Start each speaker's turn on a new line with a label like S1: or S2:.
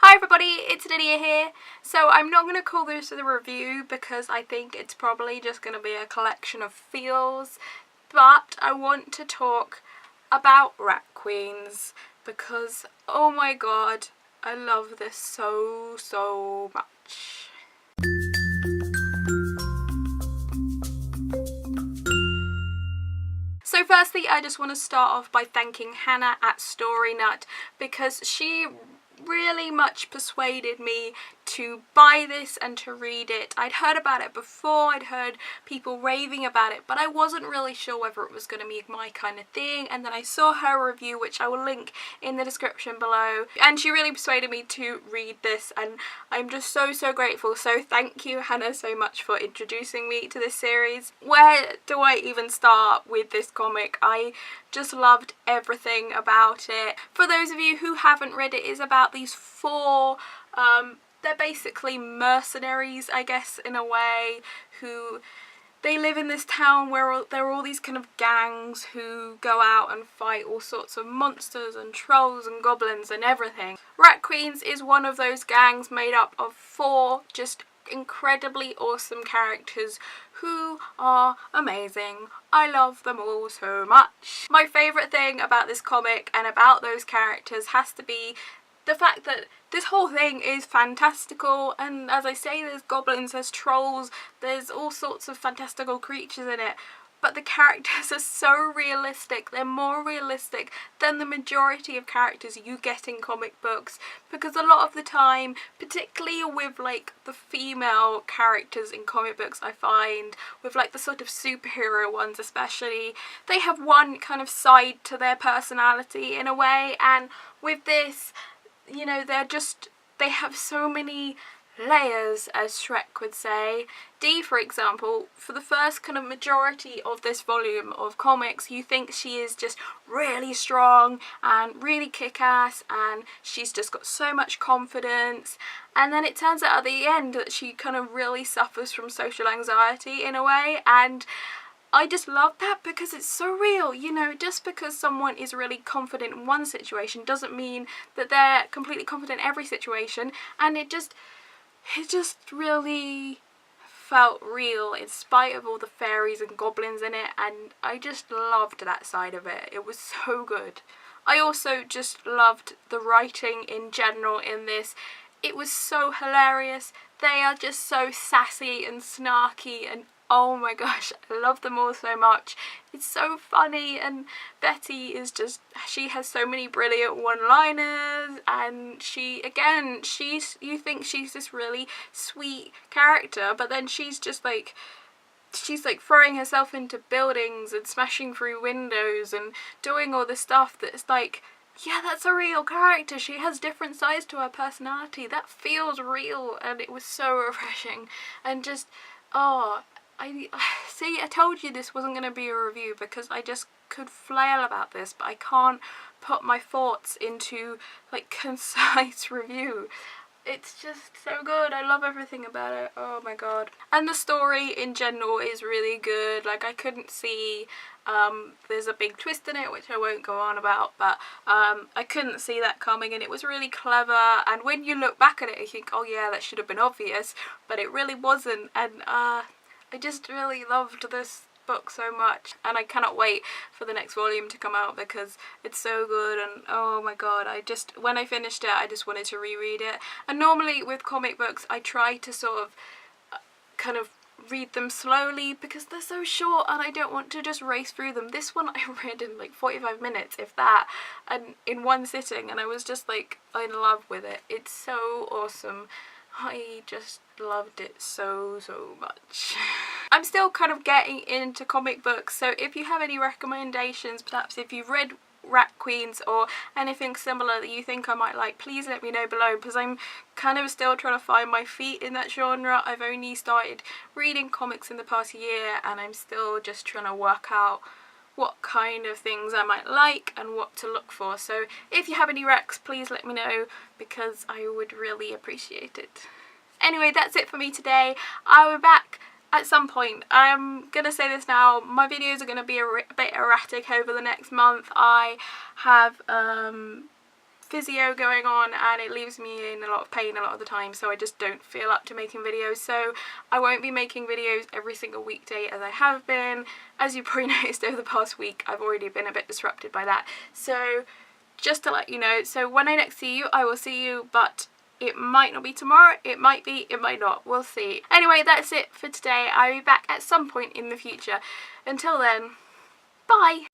S1: Hi everybody, it's Lydia here. So I'm not going to call this a review because I think it's probably just going to be a collection of feels, but I want to talk about Rat Queens because oh my god, I love this so much. So firstly, I just want to start off by thanking Hannah at StoryNut because she really much persuaded me to buy this and to read it. I'd heard about it before, I'd heard people raving about it, but I wasn't really sure whether it was going to be my kind of thing, and then I saw her review, which I will link in the description below, and she really persuaded me to read this, and I'm just so grateful. So thank you, Hannah, so much for introducing me to this series. Where do I even start with this comic? I just loved everything about it. For those of you who haven't read it, it's about these four they're basically mercenaries, I guess, in a way, who they live in this town where there are all these kind of gangs who go out and fight all sorts of monsters and trolls and goblins and everything. Rat Queens is one of those gangs made up of four just incredibly awesome characters who are amazing. I love them all so much. My favourite thing about this comic and about those characters has to be the fact that this whole thing is fantastical, and as I say, there's goblins, there's trolls, there's all sorts of fantastical creatures in it, but the characters are so realistic. They're more realistic than the majority of characters you get in comic books, because a lot of the time, particularly with like the female characters in comic books, I find, with like the sort of superhero ones especially, they have one kind of side to their personality in a way, and with this, you know, they have so many layers, as Shrek would say. Dee, for example, for the first kind of majority of this volume of comics, you think she is just really strong and really kick-ass, and she's just got so much confidence, and then it turns out at the end that she kind of really suffers from social anxiety in a way, and I just love that because it's so real. You know, just because someone is really confident in one situation doesn't mean that they're completely confident in every situation, and it just really felt real in spite of all the fairies and goblins in it, and I just loved that side of it. It was so good. I also just loved the writing in general in this. It was so hilarious. They are just so sassy and snarky, and oh my gosh, I love them all so much. It's so funny, and Betty is just, she has so many brilliant one-liners, and you think she's this really sweet character, but then she's like throwing herself into buildings and smashing through windows and doing all this stuff that's like, yeah, that's a real character. She has different sides to her personality. That feels real, and it was so refreshing, and just, oh, I told you this wasn't going to be a review because I just could flail about this, but I can't put my thoughts into like concise review. It's just so good. I love everything about it. Oh my god. And the story in general is really good. Like, I couldn't see, there's a big twist in it which I won't go on about, but I couldn't see that coming, and it was really clever, and when you look back at it you think, oh yeah, that should have been obvious, but it really wasn't, and I just really loved this book so much, and I cannot wait for the next volume to come out because it's so good, and oh my god, when I finished it I just wanted to reread it. And normally with comic books I try to sort of kind of read them slowly because they're so short and I don't want to just race through them. This one I read in like 45 minutes, if that, and in one sitting, and I was just like in love with it. It's so awesome. I just loved it so much. I'm still kind of getting into comic books, so if you have any recommendations, perhaps if you've read Rat Queens or anything similar that you think I might like, please let me know below, because I'm kind of still trying to find my feet in that genre. I've only started reading comics in the past year, and I'm still just trying to work out what kind of things I might like and what to look for. So if you have any recs, please let me know because I would really appreciate it. Anyway, that's it for me today. I will be back at some point. I'm gonna say this now, my videos are gonna be a bit erratic over the next month. I have physio going on and it leaves me in a lot of pain a lot of the time, so I just don't feel up to making videos. So I won't be making videos every single weekday as I have been. As you probably noticed over the past week, I've already been a bit disrupted by that. So just to let you know, so when I next see you, I will see you, but it might not be tomorrow, it might be, it might not, we'll see. Anyway, that's it for today. I'll be back at some point in the future. Until then, bye!